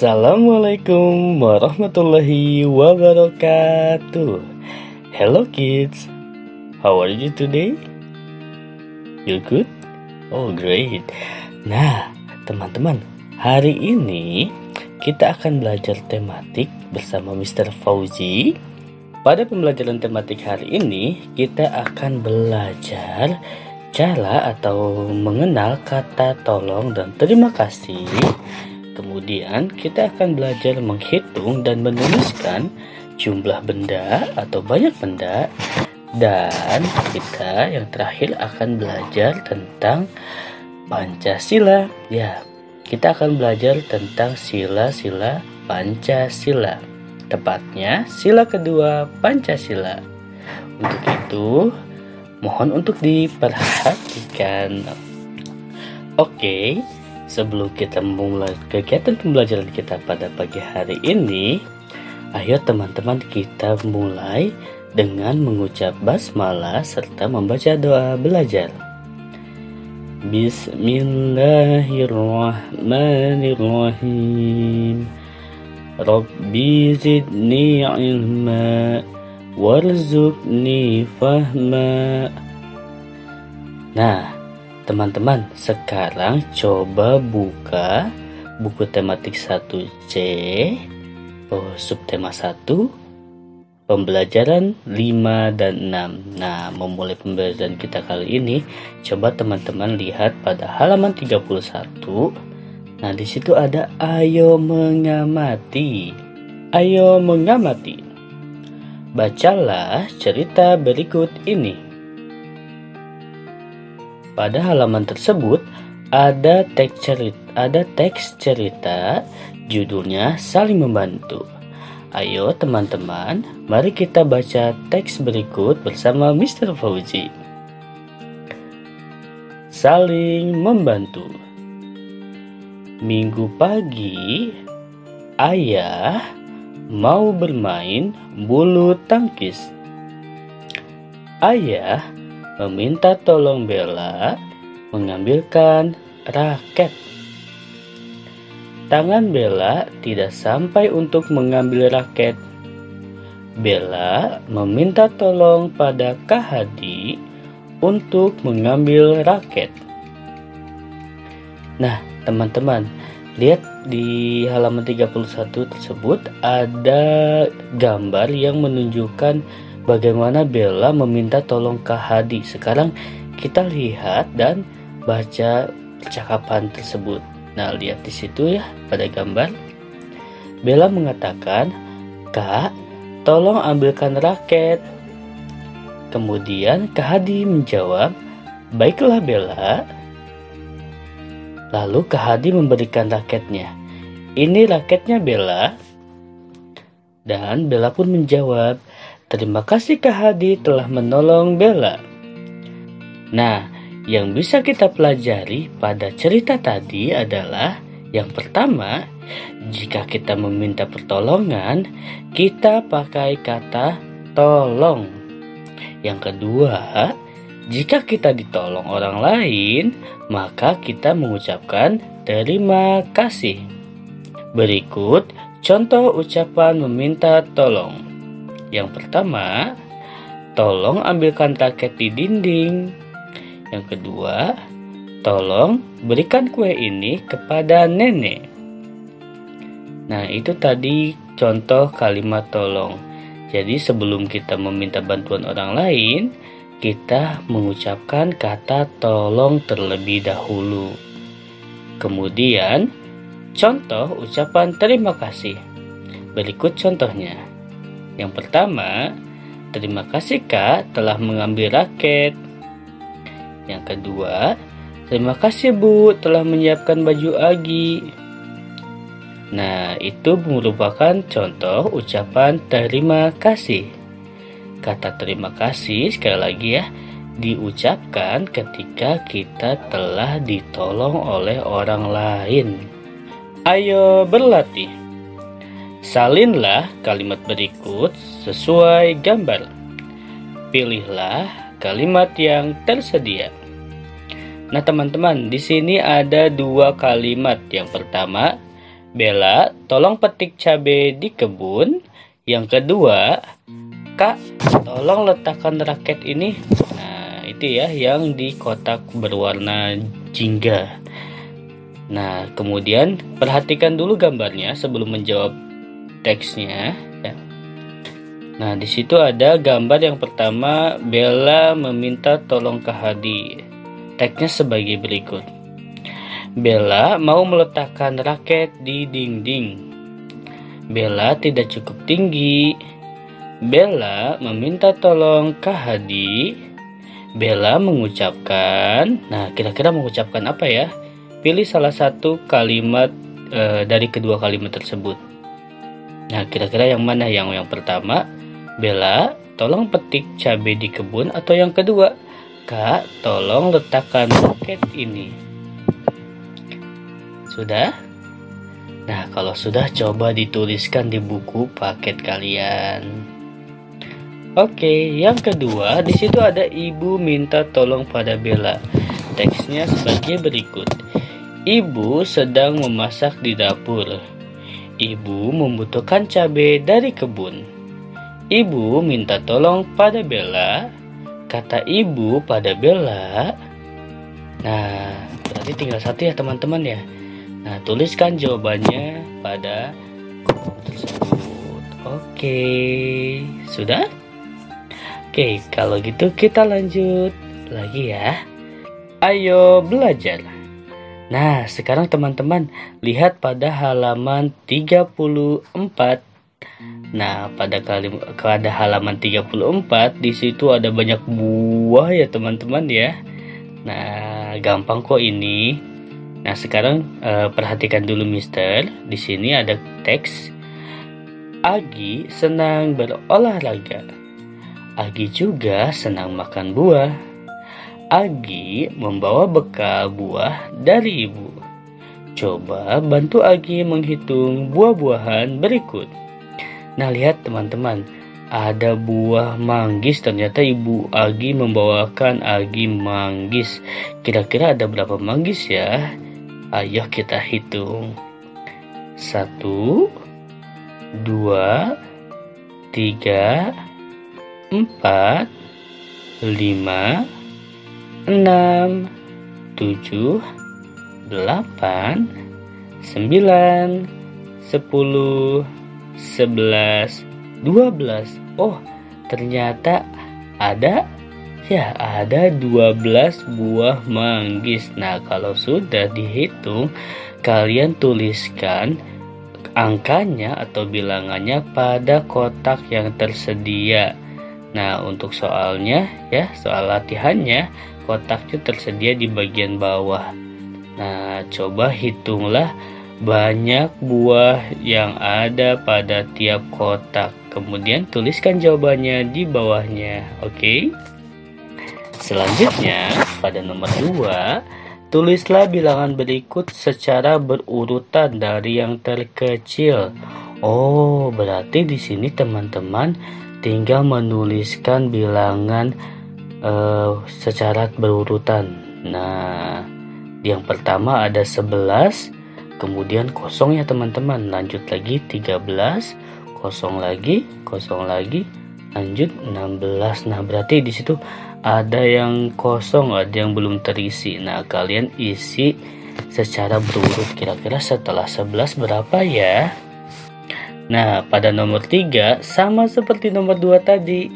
Assalamualaikum warahmatullahi wabarakatuh. Hello kids, how are you today? You good? Oh great. Nah teman-teman, hari ini kita akan belajar tematik bersama Mr. Fauzi. Pada pembelajaran tematik hari ini kita akan belajar cara atau mengenal kata tolong dan terima kasih. Kemudian kita akan belajar menghitung dan menuliskan jumlah benda atau banyak benda. Dan kita yang terakhir akan belajar tentang Pancasila. Ya, kita akan belajar tentang sila-sila Pancasila. Tepatnya sila kedua Pancasila. Untuk itu, mohon untuk diperhatikan. Oke. Sebelum kita memulai kegiatan pembelajaran kita pada pagi hari ini, ayo teman-teman kita mulai dengan mengucap basmalah serta membaca doa belajar. Bismillahirrahmanirrahim. Rabbi zidni ilma warzuqni fahma. Nah, teman-teman, sekarang coba buka buku tematik 1C, subtema 1, pembelajaran 5 dan 6. Nah, memulai pembelajaran kita kali ini, coba teman-teman lihat pada halaman 31. Nah, di situ ada ayo mengamati. Ayo mengamati. Bacalah cerita berikut ini. Pada halaman tersebut ada teks cerita judulnya Saling Membantu. Ayo teman-teman, mari kita baca teks berikut bersama Mr. Fauzi. Saling membantu. Minggu pagi, ayah mau bermain bulu tangkis. Ayah meminta tolong Bella mengambilkan raket. Tangan Bella tidak sampai untuk mengambil raket. Bella meminta tolong pada Kak Hadi untuk mengambil raket. Nah, teman-teman, lihat di halaman 31 tersebut ada gambar yang menunjukkan bagaimana Bella meminta tolong Kak Hadi. Sekarang kita lihat dan baca percakapan tersebut. Nah, lihat di situ ya pada gambar. Bella mengatakan, "Kak, tolong ambilkan raket." Kemudian Kak Hadi menjawab, "Baiklah Bella." Lalu Kak Hadi memberikan raketnya. "Ini raketnya Bella." Dan Bella pun menjawab, "Terima kasih Kak Hadi telah menolong Bella." Nah, yang bisa kita pelajari pada cerita tadi adalah yang pertama, jika kita meminta pertolongan, kita pakai kata tolong. Yang kedua, jika kita ditolong orang lain, maka kita mengucapkan terima kasih. Berikut contoh ucapan meminta tolong. Yang pertama, tolong ambilkan raket di dinding. Yang kedua, tolong berikan kue ini kepada nenek. Nah, itu tadi contoh kalimat tolong. Jadi sebelum kita meminta bantuan orang lain, kita mengucapkan kata tolong terlebih dahulu. Kemudian, contoh ucapan terima kasih. Berikut contohnya. Yang pertama, terima kasih Kak telah mengambil raket. Yang kedua, terima kasih Bu telah menyiapkan baju Agi. Nah, itu merupakan contoh ucapan terima kasih. Kata terima kasih sekali lagi ya, diucapkan ketika kita telah ditolong oleh orang lain. Ayo berlatih. Salinlah kalimat berikut sesuai gambar. Pilihlah kalimat yang tersedia. Nah teman-teman, di sini ada dua kalimat. Yang pertama, Bella, tolong petik cabai di kebun. Yang kedua, Kak, tolong letakkan raket ini. Nah, itu ya yang di kotak berwarna jingga. Nah, kemudian perhatikan dulu gambarnya sebelum menjawab teksnya. Ya. Nah, di situ ada gambar yang pertama, Bella meminta tolong Kak Hadi. Teksnya sebagai berikut. Bella mau meletakkan raket di dinding. Bella tidak cukup tinggi. Bella meminta tolong Kak Hadi. Bella mengucapkan, nah kira-kira mengucapkan apa ya? Pilih salah satu kalimat dari kedua kalimat tersebut. Nah, kira-kira yang mana? Yang pertama, Bella, tolong petik cabai di kebun, atau yang kedua, Kak, tolong letakkan raket ini. Sudah? Nah, kalau sudah, coba dituliskan di buku paket kalian. Oke, yang kedua, di situ ada ibu minta tolong pada Bella. Teksnya sebagai berikut. Ibu sedang memasak di dapur. Ibu membutuhkan cabai dari kebun. Ibu minta tolong pada Bella. Kata ibu pada Bella. Nah, berarti tinggal satu ya teman-teman ya. Nah, tuliskan jawabannya pada kolom tersebut. Oke, sudah? Oke, kalau gitu kita lanjut lagi ya. Ayo belajar. Nah, sekarang teman-teman lihat pada halaman 34. Nah, pada halaman 34 di situ ada banyak buah ya teman-teman ya. Nah, gampang kok ini. Nah, sekarang perhatikan dulu Mister. Di sini ada teks. Agi senang berolahraga. Agi juga senang makan buah. Agi membawa bekal buah dari ibu. Coba bantu Agi menghitung buah-buahan berikut. Nah, lihat teman-teman. Ada buah manggis, ternyata ibu Agi membawakan Agi manggis. Kira-kira ada berapa manggis ya? Ayo kita hitung. 1, 2, 3, 4, 5, 6, 7, 8, 9, 10, 11, 12. Oh, ternyata ada 12 buah manggis. Nah, kalau sudah dihitung, kalian tuliskan angkanya atau bilangannya pada kotak yang tersedia. Nah, untuk soalnya ya, soal latihannya, kotaknya tersedia di bagian bawah. Nah, coba hitunglah banyak buah yang ada pada tiap kotak. Kemudian tuliskan jawabannya di bawahnya. Oke? Selanjutnya, pada nomor 2, tulislah bilangan berikut secara berurutan dari yang terkecil. Oh, berarti di sini teman-teman tinggal menuliskan bilangan secara berurutan. Nah, yang pertama ada 11, kemudian kosong ya teman-teman. Lanjut lagi 13, kosong lagi, lanjut 16. Nah, berarti di situ ada yang kosong, ada yang belum terisi. Nah, kalian isi secara berurut. Kira-kira setelah 11 berapa ya? Nah, pada nomor 3 sama seperti nomor 2 tadi.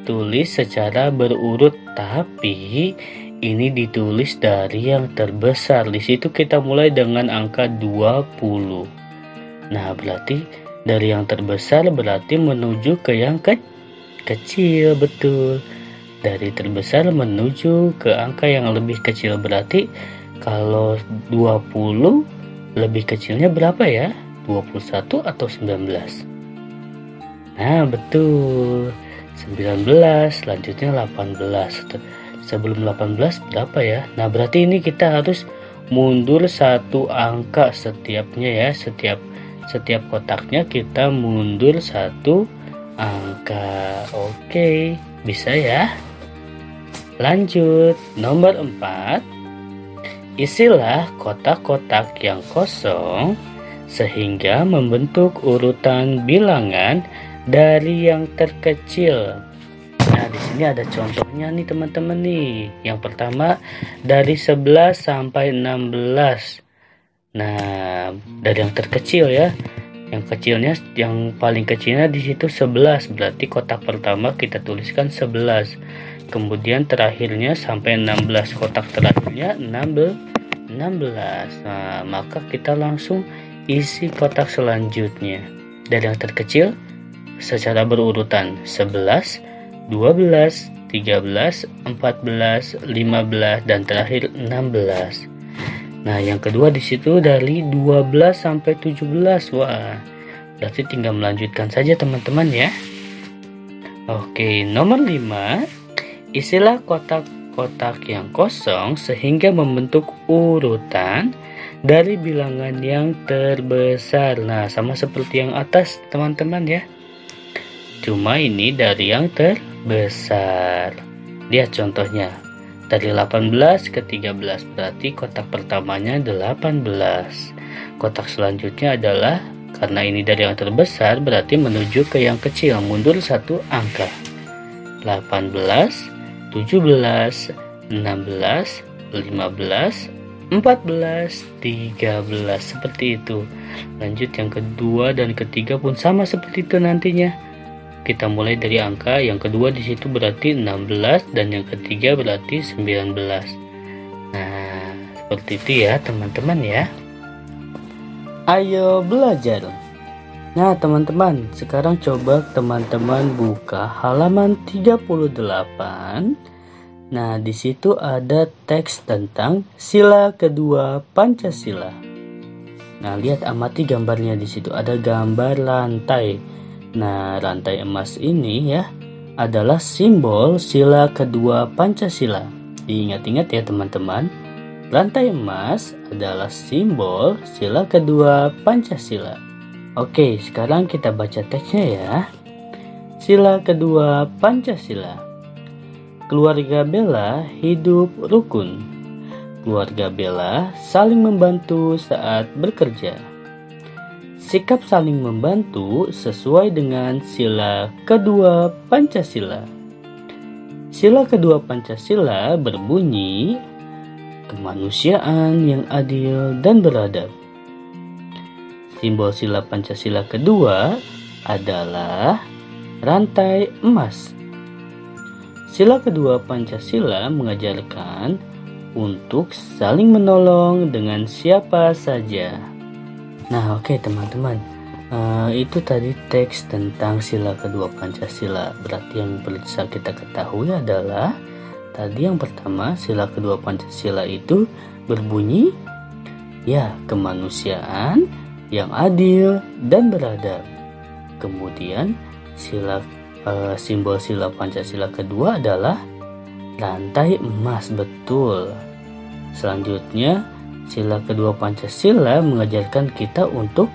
Tulis secara berurut, tapi ini ditulis dari yang terbesar. Di situ kita mulai dengan angka 20. Nah, berarti dari yang terbesar berarti menuju ke yang kecil, betul. Dari terbesar menuju ke angka yang lebih kecil. Berarti kalau 20 lebih kecilnya berapa ya? 21 atau 19? Nah, betul. 19, selanjutnya 18. Sebelum 18 berapa ya? Nah, berarti ini kita harus mundur satu angka setiapnya ya. Setiap kotaknya kita mundur satu angka. Oke, bisa ya? Lanjut, nomor 4. Isilah kotak-kotak yang kosong sehingga membentuk urutan bilangan dari yang terkecil. Nah, di sini ada contohnya nih teman-teman nih. Yang pertama dari 11 sampai 16. Nah, dari yang terkecil ya. Yang kecilnya, yang paling kecilnya di situ 11. Berarti kotak pertama kita tuliskan 11. Kemudian terakhirnya sampai 16. Kotak terakhirnya 16. Nah, maka kita langsung isi kotak selanjutnya. Dari yang terkecil secara berurutan 11, 12, 13, 14, 15 dan terakhir 16. Nah, yang kedua di situ dari 12 sampai 17. Wah, berarti tinggal melanjutkan saja teman-teman ya. Oke, nomor 5, isilah kotak-kotak yang kosong sehingga membentuk urutan dari bilangan yang terbesar. Nah, sama seperti yang atas teman-teman ya. Cuma ini dari yang terbesar. Lihat contohnya. Dari 18 ke 13, berarti kotak pertamanya 18. Kotak selanjutnya adalah, karena ini dari yang terbesar, berarti menuju ke yang kecil, mundur satu angka. 18, 17, 16, 15, 14, 13, seperti itu. Lanjut yang kedua dan ketiga pun sama seperti itu nantinya. Kita mulai dari angka yang kedua di situ berarti 16 dan yang ketiga berarti 19. Nah, seperti itu ya teman-teman ya. Ayo belajar. Nah, teman-teman, sekarang coba teman-teman buka halaman 38. Nah, di situ ada teks tentang sila kedua Pancasila. Nah, lihat, amati gambarnya. Di situ ada gambar lantai. Nah, rantai emas ini ya adalah simbol sila kedua Pancasila. Diingat-ingat ya teman-teman. Rantai emas adalah simbol sila kedua Pancasila. Oke, sekarang kita baca teksnya ya. Sila kedua Pancasila. Keluarga Bella hidup rukun. Keluarga Bella saling membantu saat bekerja. Sikap saling membantu sesuai dengan sila kedua Pancasila. Sila kedua Pancasila berbunyi kemanusiaan yang adil dan beradab. Simbol sila Pancasila kedua adalah rantai emas. Sila kedua Pancasila mengajarkan untuk saling menolong dengan siapa saja. Nah, oke teman-teman, itu tadi teks tentang sila kedua Pancasila. Berarti yang bisa kita ketahui adalah tadi yang pertama, sila kedua Pancasila itu berbunyi ya kemanusiaan yang adil dan beradab. Kemudian simbol sila Pancasila kedua adalah rantai emas, betul. Selanjutnya sila kedua Pancasila mengajarkan kita untuk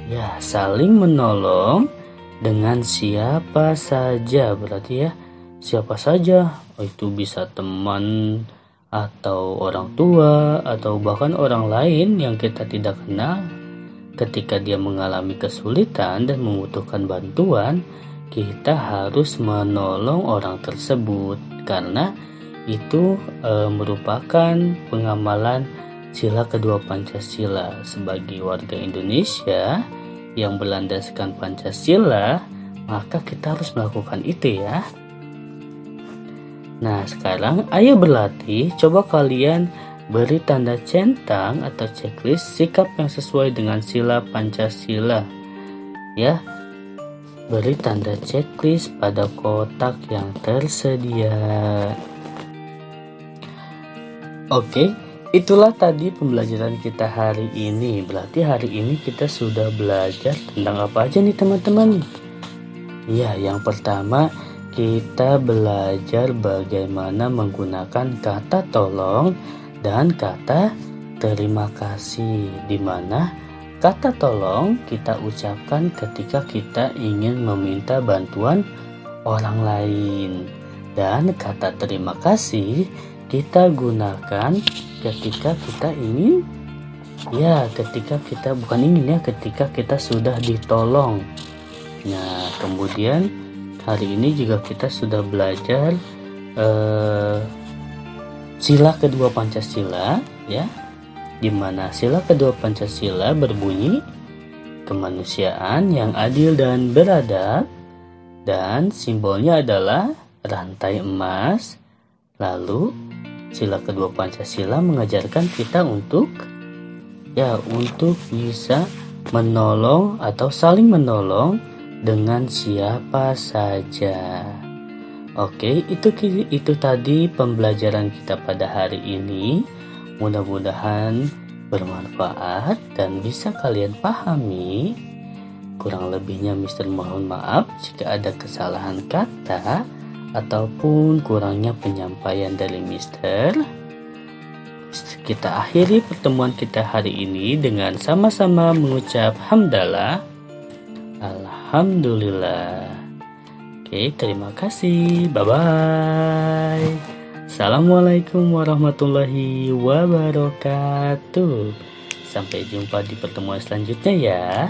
ya saling menolong dengan siapa saja. Berarti ya siapa saja, itu bisa teman atau orang tua atau bahkan orang lain yang kita tidak kenal. Ketika dia mengalami kesulitan dan membutuhkan bantuan, kita harus menolong orang tersebut karena itu merupakan pengamalan sila kedua Pancasila. Sebagai warga Indonesia yang berlandaskan Pancasila, maka kita harus melakukan itu ya. Nah, sekarang ayo berlatih. Coba kalian beri tanda centang atau checklist sikap yang sesuai dengan sila Pancasila. Ya, beri tanda checklist pada kotak yang tersedia. Oke, itulah tadi pembelajaran kita hari ini. Berarti hari ini kita sudah belajar tentang apa aja nih teman-teman? Ya, yang pertama kita belajar bagaimana menggunakan kata tolong dan kata terima kasih, di mana kata tolong kita ucapkan ketika kita ingin meminta bantuan orang lain, dan kata terima kasih kita gunakan ketika kita ingin Ya, ketika kita bukan ingin ya, ketika kita sudah ditolong. Nah, kemudian hari ini juga kita sudah belajar sila kedua Pancasila ya, dimana sila kedua Pancasila berbunyi kemanusiaan yang adil dan beradab, dan simbolnya adalah rantai emas. Lalu sila kedua Pancasila mengajarkan kita untuk bisa menolong atau saling menolong dengan siapa saja. Oke, itu tadi pembelajaran kita pada hari ini. Mudah-mudahan bermanfaat dan bisa kalian pahami. Kurang lebihnya Mister mohon maaf jika ada kesalahan kata ataupun kurangnya penyampaian dari Mister. Kita akhiri pertemuan kita hari ini dengan sama-sama mengucap hamdalah, alhamdulillah. Oke, terima kasih. Bye-bye. Assalamualaikum warahmatullahi wabarakatuh. Sampai jumpa di pertemuan selanjutnya ya.